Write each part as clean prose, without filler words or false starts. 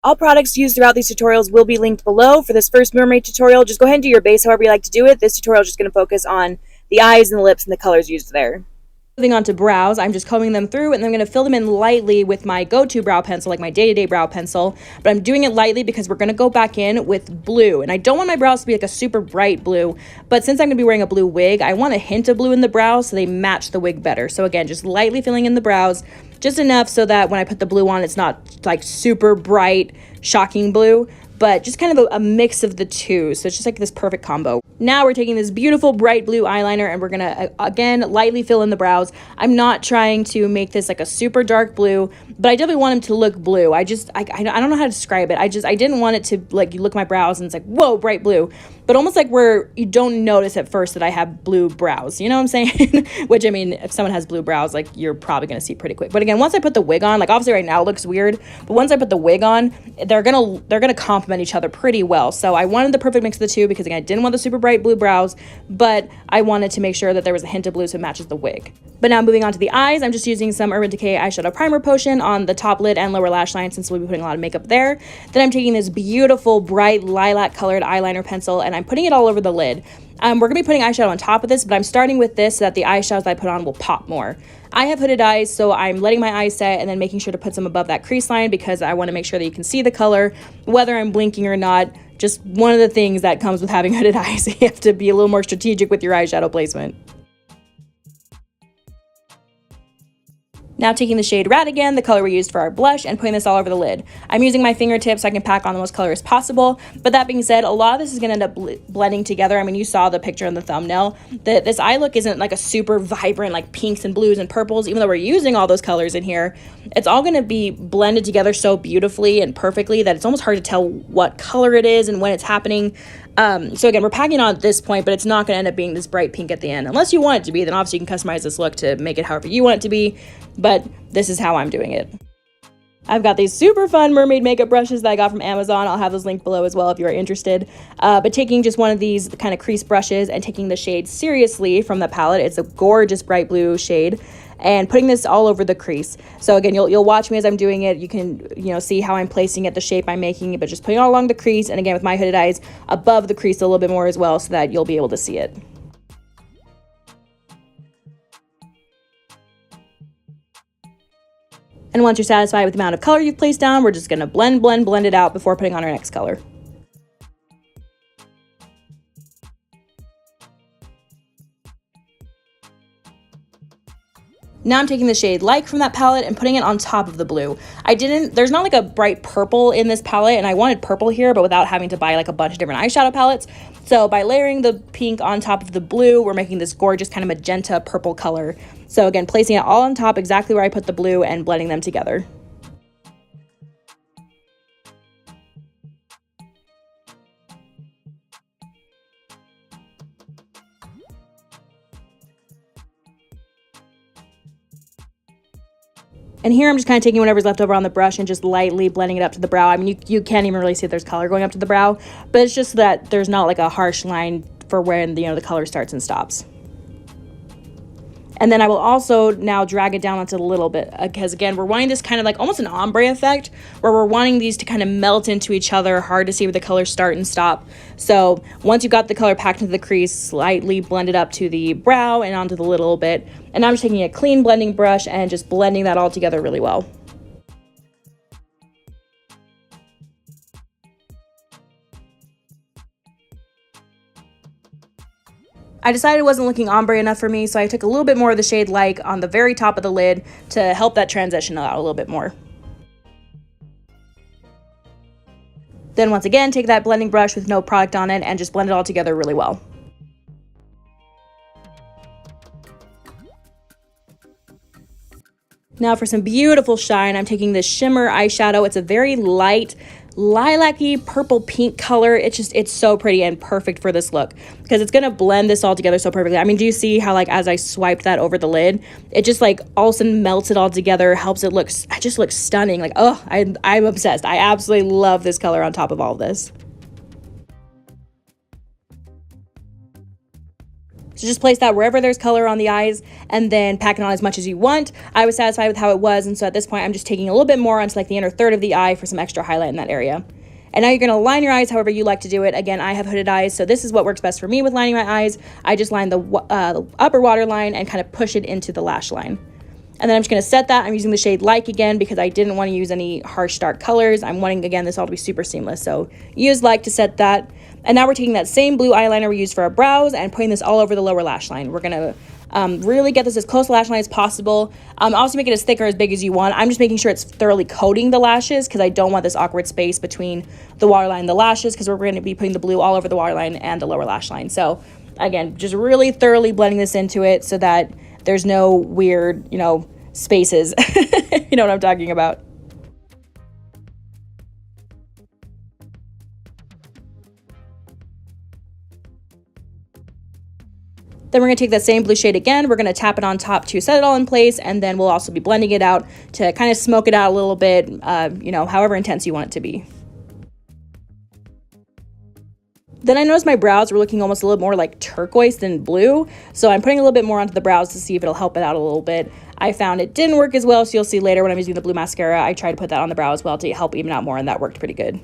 All products used throughout these tutorials will be linked below. For this first mermaid tutorial, just go ahead and do your base however you like to do it. This tutorial is just going to focus on the eyes and the lips and the colors used there. Moving on to brows, I'm just combing them through and then I'm going to fill them in lightly with my go-to brow pencil, like my day-to-day brow pencil. But I'm doing it lightly because we're going to go back in with blue. And I don't want my brows to be like a super bright blue, but since I'm going to be wearing a blue wig, I want a hint of blue in the brows so they match the wig better. So again, just lightly filling in the brows, just enough so that when I put the blue on, it's not like super bright, shocking blue, but just kind of a mix of the two. So it's just like this perfect combo. Now we're taking this beautiful bright blue eyeliner and we're gonna, again, lightly fill in the brows. I'm not trying to make this like a super dark blue, but I definitely want them to look blue. I don't know how to describe it. I didn't want it to, like, you look at my brows and it's like, whoa, bright blue. But almost like where you don't notice at first that I have blue brows. You know what I'm saying? Which, I mean, if someone has blue brows, like, you're probably gonna see pretty quick. But again, once I put the wig on, like, obviously right now it looks weird, but once I put the wig on, they're gonna complement each other pretty well. So I wanted the perfect mix of the two because, again, I didn't want the super bright blue brows, but I wanted to make sure that there was a hint of blue so it matches the wig. But now moving on to the eyes, I'm just using some Urban Decay eyeshadow primer potion on the top lid and lower lash line since we'll be putting a lot of makeup there. Then I'm taking this beautiful bright lilac colored eyeliner pencil and I'm putting it all over the lid. We're gonna be putting eyeshadow on top of this, but I'm starting with this so that the eyeshadows that I put on will pop more. I have hooded eyes, so I'm letting my eyes set and then making sure to put some above that crease line because I want to make sure that you can see the color, whether I'm blinking or not. Just one of the things that comes with having hooded eyes. You have to be a little more strategic with your eyeshadow placement. Now taking the shade Rat again, the color we used for our blush, and putting this all over the lid. I'm using my fingertips so I can pack on the most color as possible, but that being said, a lot of this is going to end up blending together. I mean, you saw the picture in the thumbnail. This eye look isn't like a super vibrant, like pinks and blues and purples, even though we're using all those colors in here. It's all going to be blended together so beautifully and perfectly that it's almost hard to tell what color it is and when it's happening. So again, we're packing on at this point, but it's not going to end up being this bright pink at the end. Unless you want it to be, then obviously you can customize this look to make it however you want it to be, but this is how I'm doing it. I've got these super fun mermaid makeup brushes that I got from Amazon. I'll have those linked below as well if you are interested. But taking just one of these kind of crease brushes and taking the shade Seriously from the palette, it's a gorgeous bright blue shade, and putting this all over the crease. So again, you'll watch me as I'm doing it. You can, see how I'm placing it, the shape I'm making it, but just putting it all along the crease. And again, with my hooded eyes, above the crease a little bit more as well so that you'll be able to see it. And once you're satisfied with the amount of color you've placed down, we're just gonna blend it out before putting on our next color. Now I'm taking the shade Like from that palette and putting it on top of the blue. There's not like a bright purple in this palette, and I wanted purple here, but without having to buy like a bunch of different eyeshadow palettes. So by layering the pink on top of the blue, we're making this gorgeous kind of magenta purple color. So again, placing it all on top exactly where I put the blue and blending them together. And here I'm just kind of taking whatever's left over on the brush and just lightly blending it up to the brow. I mean, you can't even really see if there's color going up to the brow, but it's just that there's not like a harsh line for when, the color starts and stops. And then I will also now drag it down onto a little bit because, again, we're wanting this kind of like almost an ombre effect where we're wanting these to kind of melt into each other, hard to see where the colors start and stop. So once you've got the color packed into the crease, slightly blend it up to the brow and onto the lid a little bit. And now I'm just taking a clean blending brush and just blending that all together really well. I decided it wasn't looking ombre enough for me, so I took a little bit more of the shade Like on the very top of the lid to help that transition out a little bit more. Then once again, take that blending brush with no product on it and just blend it all together really well. Now for some beautiful shine, I'm taking this shimmer eyeshadow. It's a very light, lilac-y purple pink color. It's so pretty and perfect for this look because it's gonna blend this all together so perfectly. I mean, do you see how like as I swiped that over the lid, it just like all of a sudden melts it all together, helps it look, it just looks stunning. Like, oh, I'm obsessed. I absolutely love this color on top of all of this. So just place that wherever there's color on the eyes and then pack it on as much as you want. I was satisfied with how it was, and so at this point I'm just taking a little bit more onto like the inner third of the eye for some extra highlight in that area. And now you're going to line your eyes however you like to do it. Again, I have hooded eyes, so this is what works best for me with lining my eyes. I just line the upper waterline and kind of push it into the lash line. And then I'm just going to set that. I'm using the shade Like again because I didn't want to use any harsh dark colors. I'm wanting, again, this all to be super seamless. So use Like to set that. And now we're taking that same blue eyeliner we used for our brows and putting this all over the lower lash line. We're going to really get this as close to lash line as possible. Also make it as thick or as big as you want. I'm just making sure it's thoroughly coating the lashes because I don't want this awkward space between the waterline and the lashes because we're going to be putting the blue all over the waterline and the lower lash line. So again, just really thoroughly blending this into it so that there's no weird, spaces. You know what I'm talking about. Then we're going to take that same blue shade again. We're going to tap it on top to set it all in place, and then we'll also be blending it out to kind of smoke it out a little bit, however intense you want it to be. Then I noticed my brows were looking almost a little more like turquoise than blue, so I'm putting a little bit more onto the brows to see if it'll help it out a little bit. I found it didn't work as well, so you'll see later when I'm using the blue mascara, I tried to put that on the brow as well to help even out more, and that worked pretty good.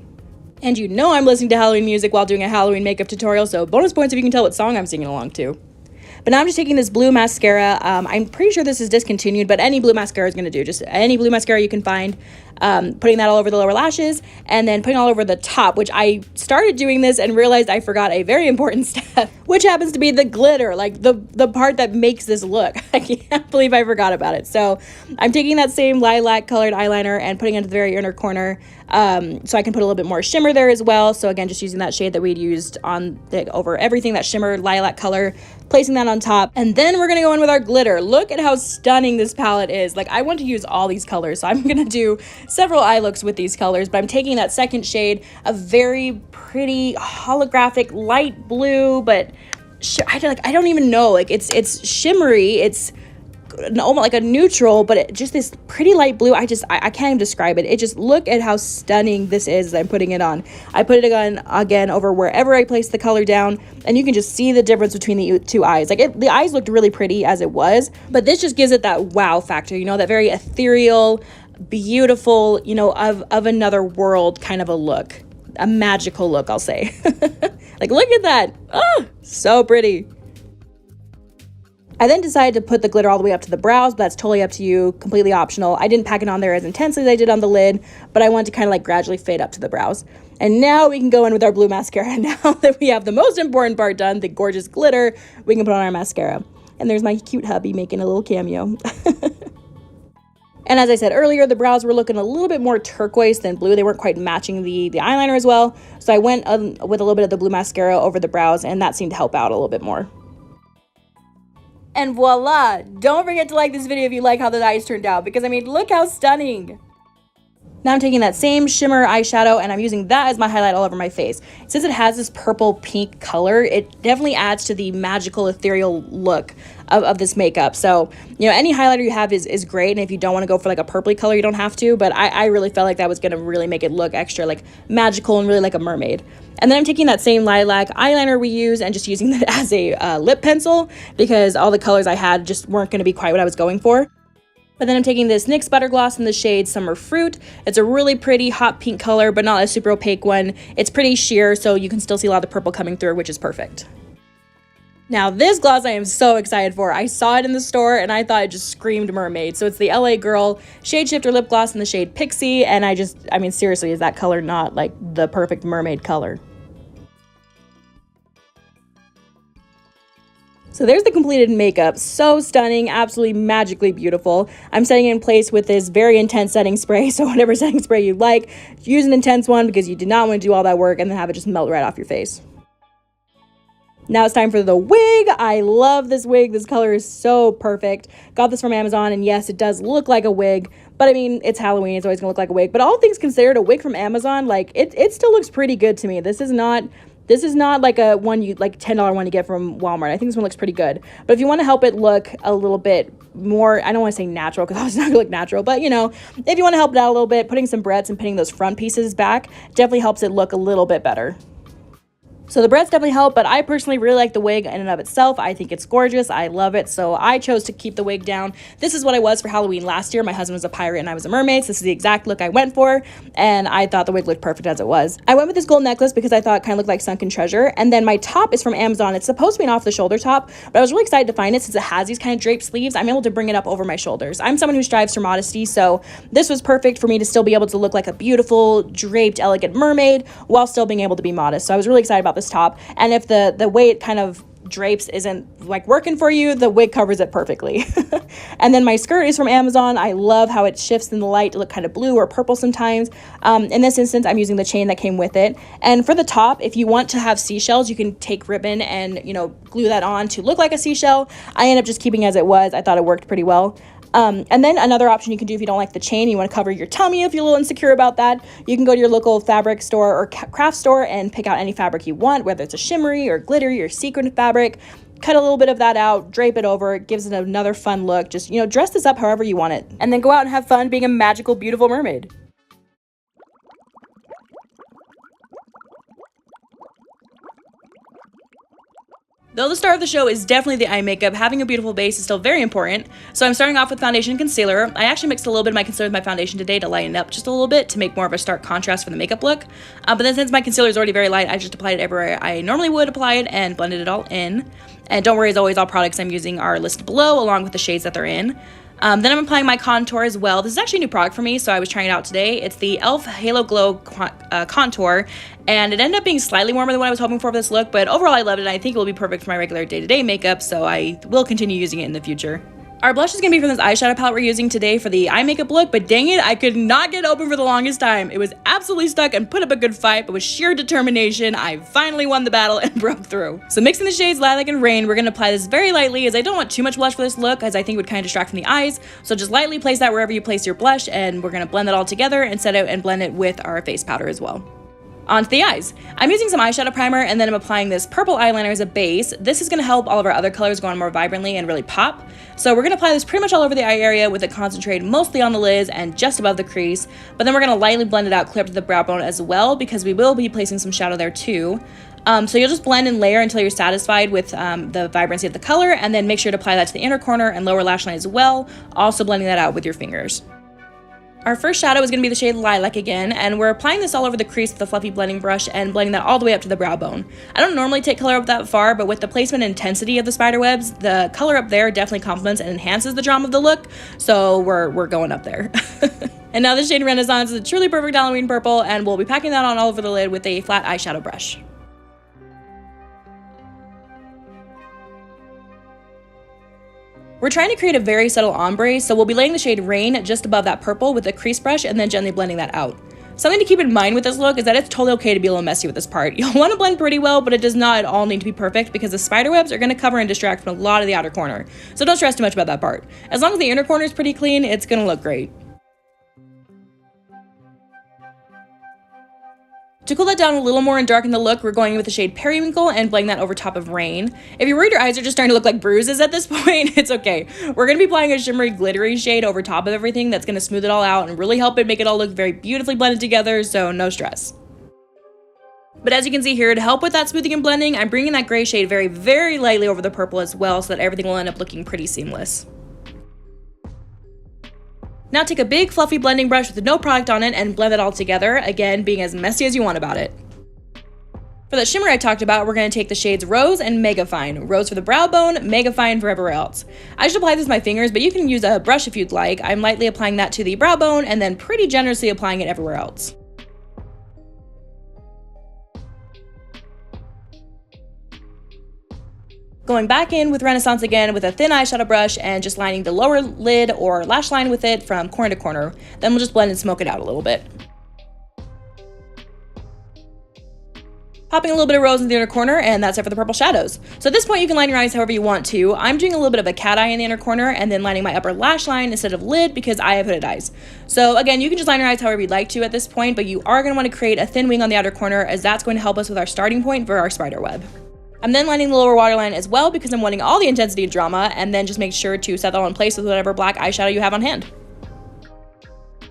And I'm listening to Halloween music while doing a Halloween makeup tutorial, so bonus points if you can tell what song I'm singing along to. But now I'm just taking this blue mascara. I'm pretty sure this is discontinued, but any blue mascara is going to do. Just any blue mascara you can find. Putting that all over the lower lashes and then putting all over the top, which I started doing this and realized I forgot a very important step, which happens to be the glitter, like the part that makes this look. I can't believe I forgot about it. So I'm taking that same lilac colored eyeliner and putting it into the very inner corner so I can put a little bit more shimmer there as well. So again, just using that shade that we'd used over everything, that shimmer lilac color, placing that on top. And then we're going to go in with our glitter. Look at how stunning this palette is. Like, I want to use all these colors, so I'm going to do several eye looks with these colors, but I'm taking that second shade, a very pretty holographic light blue, but I don't even know, like it's shimmery, it's almost like a neutral, but just this pretty light blue. I can't even describe it. Just look at how stunning this is as I'm putting it on. I put it on again over wherever I place the color down, and you can just see the difference between the two eyes. Like the eyes looked really pretty as it was, but this just gives it that wow factor, that very ethereal, beautiful, of another world kind of a look, a magical look, I'll say. Like, look at that. Oh, so pretty. I then decided to put the glitter all the way up to the brows, but that's totally up to you, completely optional. I didn't pack it on there as intensely as I did on the lid, but I wanted to kind of like gradually fade up to the brows. And now we can go in with our blue mascara. Now that we have the most important part done, the gorgeous glitter, we can put on our mascara. And there's my cute hubby making a little cameo. And as I said earlier, the brows were looking a little bit more turquoise than blue. They weren't quite matching the eyeliner as well. So I went with a little bit of the blue mascara over the brows, and that seemed to help out a little bit more. And voila! Don't forget to like this video if you like how the eyes turned out, because I mean, look how stunning! Now I'm taking that same shimmer eyeshadow and I'm using that as my highlight all over my face. Since it has this purple pink color, it definitely adds to the magical ethereal look of this makeup. So, any highlighter you have is great, and if you don't want to go for like a purpley color, you don't have to, but I really felt like that was going to really make it look extra like magical and really like a mermaid. And then I'm taking that same lilac eyeliner we use and just using it as a lip pencil because all the colors I had just weren't going to be quite what I was going for. But then I'm taking this NYX Butter Gloss in the shade Summer Fruit. It's a really pretty hot pink color, but not a super opaque one. It's pretty sheer, so you can still see a lot of the purple coming through, which is perfect. Now this gloss I am so excited for. I saw it in the store and I thought it just screamed mermaid. So it's the LA Girl Shade Shifter Lip Gloss in the shade Pixie, and I mean seriously, is that color not like the perfect mermaid color? So there's the completed makeup. So stunning, absolutely magically beautiful. I'm setting it in place with this very intense setting spray, so whatever setting spray you like, use an intense one because you do not want to do all that work and then have it just melt right off your face. Now it's time for the wig. I love this wig. This color is so perfect. Got this from Amazon, and yes, it does look like a wig, but I mean, it's Halloween, it's always gonna look like a wig. But all things considered, a wig from Amazon, like it still looks pretty good to me. This is not like a $10 one you get from Walmart. I think this one looks pretty good. But if you want to help it look a little bit more, I don't want to say natural because it's not gonna look natural, but if you want to help it out a little bit, putting some barrettes and pinning those front pieces back definitely helps it look a little bit better. So the breads definitely help, but I personally really like the wig in and of itself. I think it's gorgeous. I love it. So I chose to keep the wig down. This is what I was for Halloween last year. My husband was a pirate and I was a mermaid. So this is the exact look I went for. And I thought the wig looked perfect as it was. I went with this gold necklace because I thought it kind of looked like sunken treasure. And then my top is from Amazon. It's supposed to be an off the shoulder top, but I was really excited to find it since it has these kind of draped sleeves. I'm able to bring it up over my shoulders. I'm someone who strives for modesty. So this was perfect for me to still be able to look like a beautiful, draped, elegant mermaid while still being able to be modest. So I was really excited about this top. And if the way it kind of drapes isn't like working for you, the wig covers it perfectly. And then my skirt is from Amazon. I love how it shifts in the light to look kind of blue or purple sometimes. In this instance, I'm using the chain that came with it. And for the top, if you want to have seashells, you can take ribbon and, glue that on to look like a seashell. I ended up just keeping it as it was. I thought it worked pretty well. And then another option you can do if you don't like the chain, you want to cover your tummy if you're a little insecure about that, you can go to your local fabric store or craft store and pick out any fabric you want, whether it's a shimmery or glittery or sequin fabric. Cut a little bit of that out, drape it over, it gives it another fun look. Just, dress this up however you want it. And then go out and have fun being a magical, beautiful mermaid. Though the star of the show is definitely the eye makeup, having a beautiful base is still very important. So I'm starting off with foundation and concealer. I actually mixed a little bit of my concealer with my foundation today to lighten it up just a little bit to make more of a stark contrast for the makeup look. But then since my concealer is already very light, I just applied it everywhere I normally would apply it and blended it all in. And don't worry, as always, all products I'm using are listed below along with the shades that they're in. Then I'm applying my contour as well. This is actually a new product for me, so I was trying it out today. It's the e.l.f. Halo Glow Contour, and it ended up being slightly warmer than what I was hoping for this look, but overall I loved it, and I think it will be perfect for my regular day-to-day makeup, so I will continue using it in the future. Our blush is going to be from this eyeshadow palette we're using today for the eye makeup look, but dang it, I could not get it open for the longest time. It was absolutely stuck and put up a good fight, but with sheer determination, I finally won the battle and broke through. So mixing the shades Lilac and Rain, we're going to apply this very lightly as I don't want too much blush for this look as I think it would kind of distract from the eyes. So just lightly place that wherever you place your blush and we're going to blend that all together and set out and blend it with our face powder as well. Onto the eyes. I'm using some eyeshadow primer and then I'm applying this purple eyeliner as a base. This is going to help all of our other colors go on more vibrantly and really pop. So we're going to apply this pretty much all over the eye area with it concentrated mostly on the lids and just above the crease. But then we're going to lightly blend it out clear up to the brow bone as well because we will be placing some shadow there too. So you'll just blend and layer until you're satisfied with the vibrancy of the color and then make sure to apply that to the inner corner and lower lash line as well, also blending that out with your fingers. Our first shadow is going to be the shade Lilac again, and we're applying this all over the crease with a fluffy blending brush and blending that all the way up to the brow bone. I don't normally take color up that far, but with the placement and intensity of the spider webs, the color up there definitely complements and enhances the drama of the look, so we're going up there. And now the shade Renaissance is a truly perfect Halloween purple, and we'll be packing that on all over the lid with a flat eyeshadow brush. We're trying to create a very subtle ombre, so we'll be laying the shade Rain just above that purple with a crease brush and then gently blending that out. Something to keep in mind with this look is that it's totally okay to be a little messy with this part. You'll want to blend pretty well, but it does not at all need to be perfect because the spider webs are going to cover and distract from a lot of the outer corner. So don't stress too much about that part. As long as the inner corner is pretty clean, it's going to look great. To cool that down a little more and darken the look, we're going with the shade Periwinkle and blending that over top of Rain. If you're worried your eyes are just starting to look like bruises at this point, it's okay. We're going to be applying a shimmery glittery shade over top of everything that's going to smooth it all out and really help it make it all look very beautifully blended together, so no stress. But as you can see here, to help with that smoothing and blending, I'm bringing that gray shade very, very lightly over the purple as well so that everything will end up looking pretty seamless. Now take a big fluffy blending brush with no product on it and blend it all together, again being as messy as you want about it. For the shimmer I talked about, we're going to take the shades Rose and Mega Fine. Rose for the brow bone, Mega Fine for everywhere else. I just apply this with my fingers, but you can use a brush if you'd like. I'm lightly applying that to the brow bone and then pretty generously applying it everywhere else. Going back in with Renaissance again with a thin eyeshadow brush and just lining the lower lid or lash line with it from corner to corner. Then we'll just blend and smoke it out a little bit. Popping a little bit of rose in the inner corner, and that's it for the purple shadows. So at this point you can line your eyes however you want to. I'm doing a little bit of a cat eye in the inner corner and then lining my upper lash line instead of lid because I have hooded eyes. So again, you can just line your eyes however you'd like to at this point, but you are going to want to create a thin wing on the outer corner as that's going to help us with our starting point for our spider web. I'm then lining the lower waterline as well because I'm wanting all the intensity and drama, and then just make sure to set that all in place with whatever black eyeshadow you have on hand.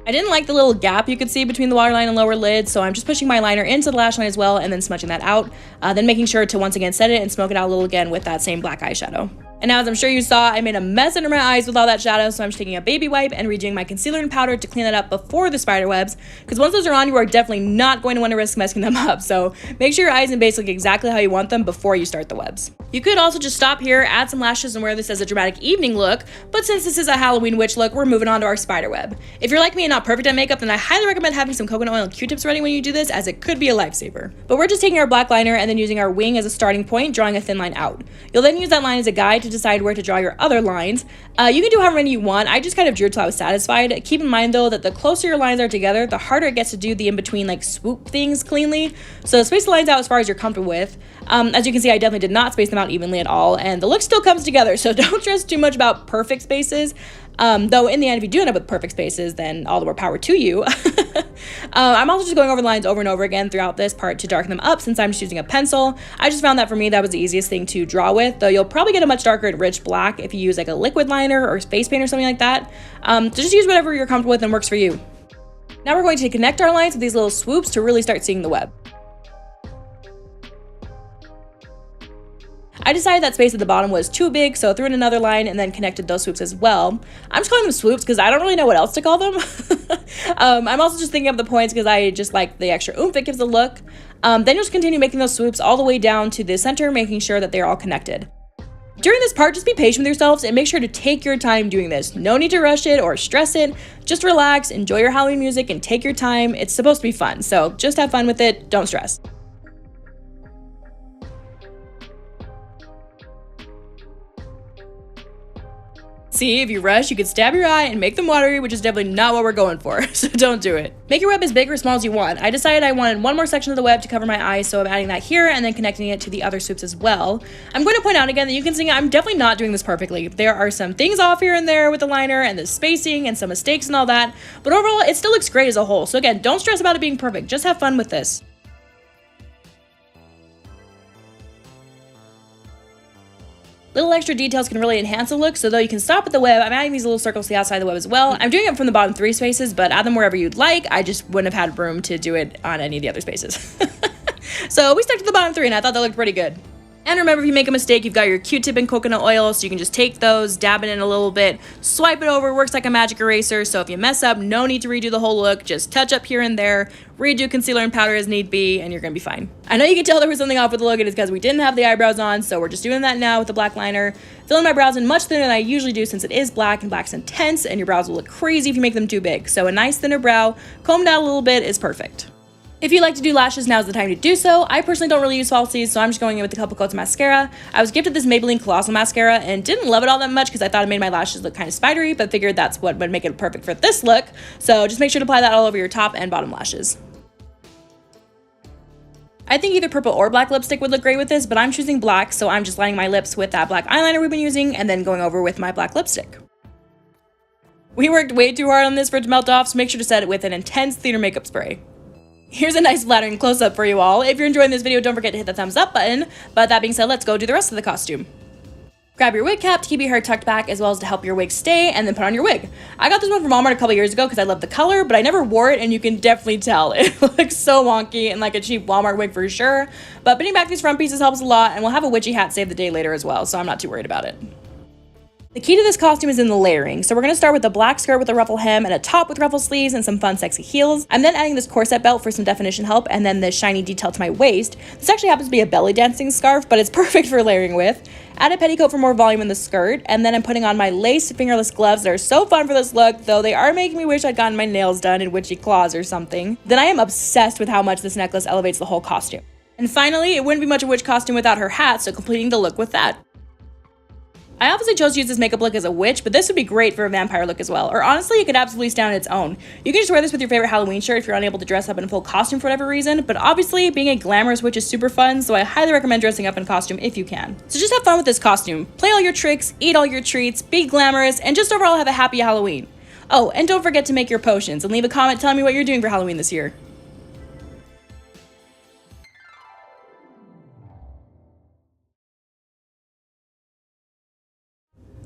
I didn't like the little gap you could see between the waterline and lower lid, so I'm just pushing my liner into the lash line as well and then smudging that out, then making sure to once again set it and smoke it out a little again with that same black eyeshadow. And now, as I'm sure you saw, I made a mess under my eyes with all that shadow, so I'm just taking a baby wipe and redoing my concealer and powder to clean that up before the spider webs, because once those are on, you are definitely not going to want to risk messing them up, so make sure your eyes and base look exactly how you want them before you start the webs. You could also just stop here, add some lashes, and wear this as a dramatic evening look, but since this is a Halloween witch look, we're moving on to our spider web. If you're like me and not perfect at makeup, then I highly recommend having some coconut oil and Q-tips ready when you do this, as it could be a lifesaver. But we're just taking our black liner and then using our wing as a starting point, drawing a thin line out. You'll then use that line as a guide to decide where to draw your other lines. You can do however many you want. I just kind of drew till I was satisfied. Keep in mind though that the closer your lines are together, the harder it gets to do the in-between like swoop things cleanly. So space the lines out as far as you're comfortable with. As you can see, I definitely did not space them out evenly at all, and the look still comes together, so don't stress too much about perfect spaces. Though in the end, if you do end up with perfect spaces, then all the more power to you. I'm also just going over the lines over and over again throughout this part to darken them up, since I'm just using a pencil. I just found that for me, that was the easiest thing to draw with, though you'll probably get a much darker and rich black if you use like a liquid liner or face paint or something like that. So just use whatever you're comfortable with and works for you. Now we're going to connect our lines with these little swoops to really start seeing the web. I decided that space at the bottom was too big, so I threw in another line and then connected those swoops as well. I'm just calling them swoops because I don't really know what else to call them. I'm also just thinking of the points because I just like the extra oomph it gives the look. Then you'll just continue making those swoops all the way down to the center, making sure that they're all connected. During this part, just be patient with yourselves and make sure to take your time doing this. No need to rush it or stress it. Just relax, enjoy your Halloween music, and take your time. It's supposed to be fun, so just have fun with it. Don't stress. See, if you rush, you could stab your eye and make them watery, which is definitely not what we're going for, so don't do it. Make your web as big or small as you want. I decided I wanted one more section of the web to cover my eyes, so I'm adding that here and then connecting it to the other swoops as well. I'm going to point out again that you can see I'm definitely not doing this perfectly. There are some things off here and there with the liner and the spacing and some mistakes and all that, but overall it still looks great as a whole. So again, don't stress about it being perfect, just have fun with this. Little extra details can really enhance the look, so though you can stop at the web, I'm adding these little circles to the outside of the web as well. I'm doing it from the bottom 3 spaces, but add them wherever you'd like. I just wouldn't have had room to do it on any of the other spaces. So we stuck to the bottom 3 and I thought that looked pretty good. And remember, if you make a mistake, you've got your Q-tip and coconut oil, so you can just take those, dab it in a little bit, swipe it over, works like a magic eraser, so if you mess up, no need to redo the whole look, just touch up here and there, redo concealer and powder as need be, and you're gonna be fine. I know you can tell there was something off with the look, it is because we didn't have the eyebrows on, so we're just doing that now with the black liner. Filling my brows in much thinner than I usually do since it is black, and black's intense, and your brows will look crazy if you make them too big. So a nice thinner brow, combed out a little bit is perfect. If you like to do lashes, now's the time to do so. I personally don't really use falsies, so I'm just going in with a couple coats of mascara. I was gifted this Maybelline Colossal Mascara and didn't love it all that much because I thought it made my lashes look kind of spidery, but figured that's what would make it perfect for this look. So just make sure to apply that all over your top and bottom lashes. I think either purple or black lipstick would look great with this, but I'm choosing black, so I'm just lining my lips with that black eyeliner we've been using and then going over with my black lipstick. We worked way too hard on this for it to melt off, so make sure to set it with an intense theater makeup spray. Here's a nice flattering close-up for you all. If you're enjoying this video, don't forget to hit the thumbs up button. But that being said, let's go do the rest of the costume. Grab your wig cap to keep your hair tucked back as well as to help your wig stay, and then put on your wig. I got this one from Walmart a couple years ago because I love the color, but I never wore it and you can definitely tell. It looks so wonky and like a cheap Walmart wig for sure. But pinning back these front pieces helps a lot, and we'll have a witchy hat save the day later as well, so I'm not too worried about it. The key to this costume is in the layering, so we're going to start with a black skirt with a ruffle hem and a top with ruffle sleeves and some fun sexy heels. I'm then adding this corset belt for some definition help and then this shiny detail to my waist. This actually happens to be a belly dancing scarf, but it's perfect for layering with. Add a petticoat for more volume in the skirt, and then I'm putting on my lace fingerless gloves that are so fun for this look, though they are making me wish I'd gotten my nails done in witchy claws or something. Then I am obsessed with how much this necklace elevates the whole costume. And finally, it wouldn't be much of a witch costume without her hat, so completing the look with that. I obviously chose to use this makeup look as a witch, but this would be great for a vampire look as well. Or honestly, it could absolutely stand on its own. You can just wear this with your favorite Halloween shirt if you're unable to dress up in a full costume for whatever reason, but obviously being a glamorous witch is super fun, so I highly recommend dressing up in costume if you can. So just have fun with this costume. Play all your tricks, eat all your treats, be glamorous, and just overall have a happy Halloween. Oh, and don't forget to make your potions and leave a comment telling me what you're doing for Halloween this year.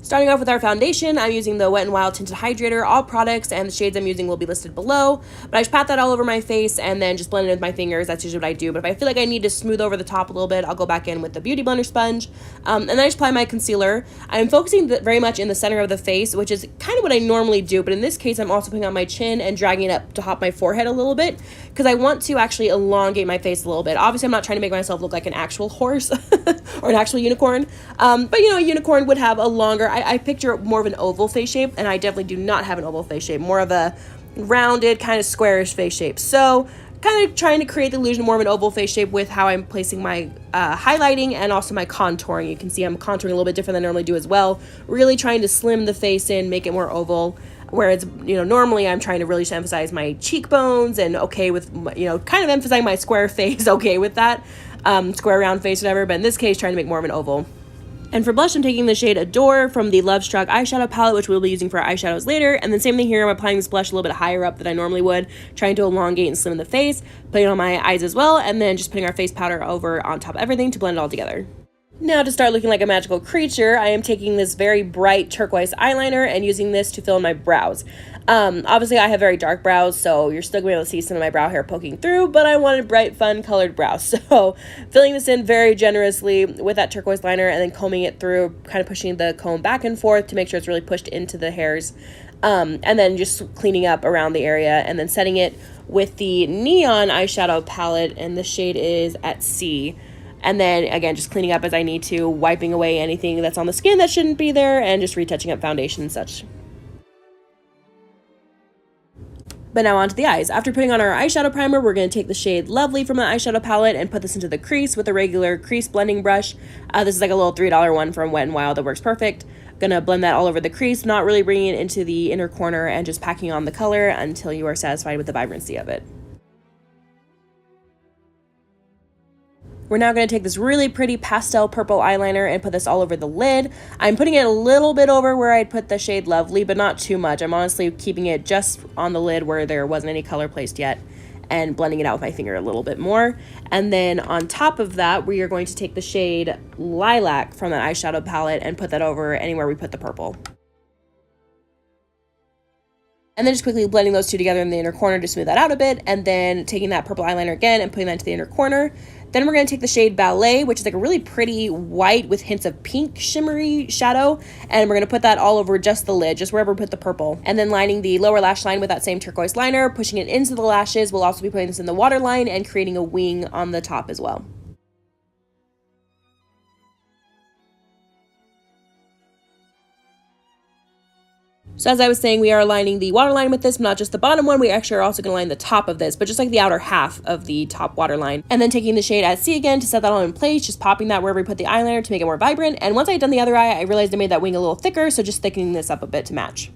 Starting off with our foundation, I'm using the Wet n Wild Tinted Hydrator. All products and the shades I'm using will be listed below, but I just pat that all over my face and then just blend it with my fingers. That's usually what I do, but if I feel like I need to smooth over the top a little bit, I'll go back in with the Beauty Blender sponge, and then I just apply my concealer. I'm focusing very much in the center of the face, which is kind of what I normally do, but in this case, I'm also putting on my chin and dragging it up to top my forehead a little bit, because I want to actually elongate my face a little bit. Obviously, I'm not trying to make myself look like an actual horse or an actual unicorn, but you know, a unicorn would have a longer, I picture more of an oval face shape, and I definitely do not have an oval face shape, more of a rounded kind of squarish face shape. So kind of trying to create the illusion of more of an oval face shape with how I'm placing my highlighting and also my contouring. You can see I'm contouring a little bit different than I normally do as well, really trying to slim the face in, make it more oval, whereas, you know, normally I'm trying to really emphasize my cheekbones and okay with, you know, kind of emphasizing my square face, okay with that, square round face, whatever, but in this case trying to make more of an oval. And for blush, I'm taking the shade Adore from the Love Struck eyeshadow palette, which we'll be using for our eyeshadows later. And then same thing here, I'm applying this blush a little bit higher up than I normally would, trying to elongate and slim the face, putting it on my eyes as well, and then just putting our face powder over on top of everything to blend it all together. Now to start looking like a magical creature, I am taking this very bright turquoise eyeliner and using this to fill in my brows. Obviously I have very dark brows, so you're still going to be able to see some of my brow hair poking through, but I wanted bright, fun colored brows. So filling this in very generously with that turquoise liner and then combing it through, kind of pushing the comb back and forth to make sure it's really pushed into the hairs. And then just cleaning up around the area and then setting it with the Neon eyeshadow palette, and the shade is at C. And then, again, just cleaning up as I need to, wiping away anything that's on the skin that shouldn't be there, and just retouching up foundation and such. But now onto the eyes. After putting on our eyeshadow primer, we're going to take the shade Lovely from the eyeshadow palette and put this into the crease with a regular crease blending brush. This is like a little $3 one from Wet n Wild that works perfect. Going to blend that all over the crease, not really bringing it into the inner corner, and just packing on the color until you are satisfied with the vibrancy of it. We're now going to take this really pretty pastel purple eyeliner and put this all over the lid. I'm putting it a little bit over where I'd put the shade Lovely, but not too much. I'm honestly keeping it just on the lid where there wasn't any color placed yet, and blending it out with my finger a little bit more. And then on top of that, we are going to take the shade Lilac from that eyeshadow palette and put that over anywhere we put the purple. And then just quickly blending those two together in the inner corner to smooth that out a bit, and then taking that purple eyeliner again and putting that into the inner corner. Then we're going to take the shade Ballet, which is like a really pretty white with hints of pink shimmery shadow, and we're going to put that all over just the lid, just wherever we put the purple. And then lining the lower lash line with that same turquoise liner, pushing it into the lashes. We'll also be putting this in the waterline and creating a wing on the top as well. So as I was saying, we are lining the waterline with this, but not just the bottom one. We actually are also going to line the top of this, but just like the outer half of the top waterline. And then taking the shade at C again to set that all in place, just popping that wherever we put the eyeliner to make it more vibrant. And once I had done the other eye, I realized I made that wing a little thicker, so just thickening this up a bit to match.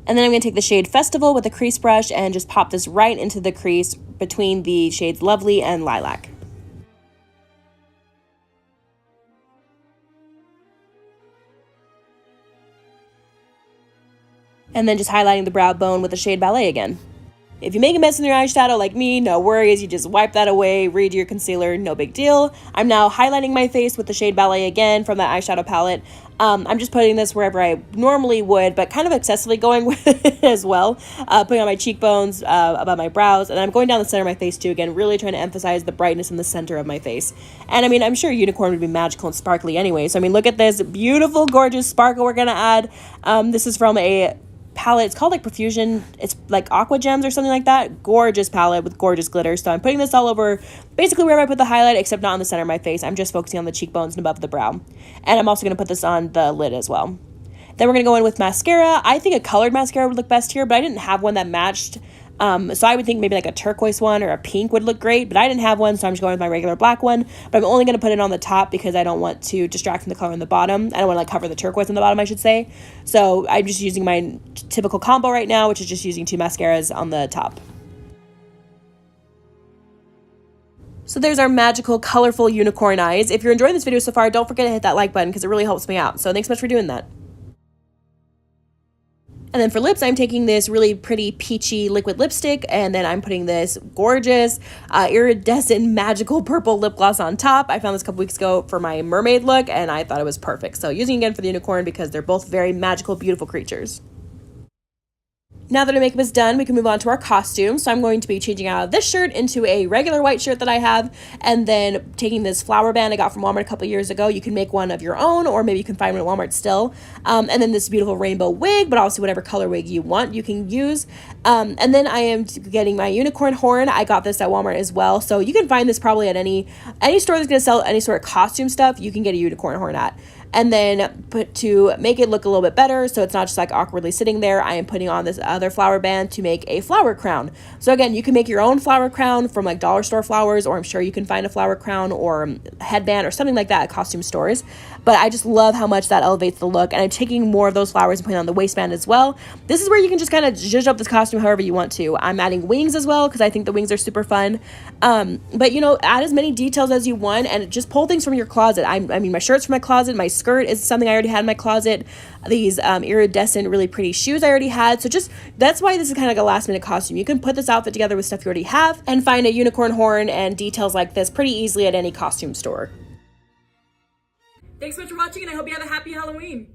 And then I'm going to take the shade Festival with a crease brush and just pop this right into the crease between the shades Lovely and Lilac. And then just highlighting the brow bone with the shade Ballet again. If you make a mess in your eyeshadow like me, no worries, you just wipe that away, redo your concealer, no big deal. I'm now highlighting my face with the shade Ballet again from that eyeshadow palette. I'm just putting this wherever I normally would, but kind of excessively going with it as well. Putting on my cheekbones, above my brows, and I'm going down the center of my face too, again, really trying to emphasize the brightness in the center of my face. And I mean, I'm sure unicorn would be magical and sparkly anyway, so I mean, look at this beautiful, gorgeous sparkle we're gonna add. This is from a palette. It's called like Profusion. It's like Aqua gems or something like that. Gorgeous palette with gorgeous glitter. So I'm putting this all over basically wherever I put the highlight, except not in the center of my face. I'm just focusing on the cheekbones and above the brow. And I'm also going to put this on the lid as well. Then we're going to go in with mascara. I think a colored mascara would look best here, but I didn't have one that matched. So I would think maybe like a turquoise one or a pink would look great, but I didn't have one, so I'm just going with my regular black one. But I'm only going to put it on the top because I don't want to distract from the color on the bottom. I don't want to like cover the turquoise on the bottom, I should say. So I'm just using my typical combo right now, which is just using 2 mascaras on the top. So there's our magical, colorful unicorn eyes. If you're enjoying this video so far, don't forget to hit that like button because it really helps me out. So thanks so much for doing that. And then for lips, I'm taking this really pretty peachy liquid lipstick, and then I'm putting this gorgeous iridescent magical purple lip gloss on top. I found this a couple weeks ago for my mermaid look, and I thought it was perfect. So using it again for the unicorn because they're both very magical, beautiful creatures. Now that our makeup is done, we can move on to our costume. So I'm going to be changing out of this shirt into a regular white shirt that I have, and then taking this flower band I got from Walmart a couple years ago. You can make one of your own, or maybe you can find one at Walmart still. And then this beautiful rainbow wig, but also whatever color wig you want, you can use. And then I am getting my unicorn horn. I got this at Walmart as well. So you can find this probably at any store that's going to sell any sort of costume stuff. You can get a unicorn horn at. And then to make it look a little bit better, so it's not just like awkwardly sitting there, I am putting on this other flower band to make a flower crown. So again, you can make your own flower crown from like dollar store flowers, or I'm sure you can find a flower crown or headband or something like that at costume stores. But I just love how much that elevates the look, and I'm taking more of those flowers and putting on the waistband as well. This is where you can just kind of zhuzh up this costume however you want to. I'm adding wings as well because I think the wings are super fun. But you know, add as many details as you want and just pull things from your closet. I mean, my shirt's from my closet, my skirt is something I already had in my closet. These iridescent, really pretty shoes I already had. So just, that's why this is kind of like a last minute costume. You can put this outfit together with stuff you already have and find a unicorn horn and details like this pretty easily at any costume store. Thanks so much for watching, and I hope you have a happy Halloween.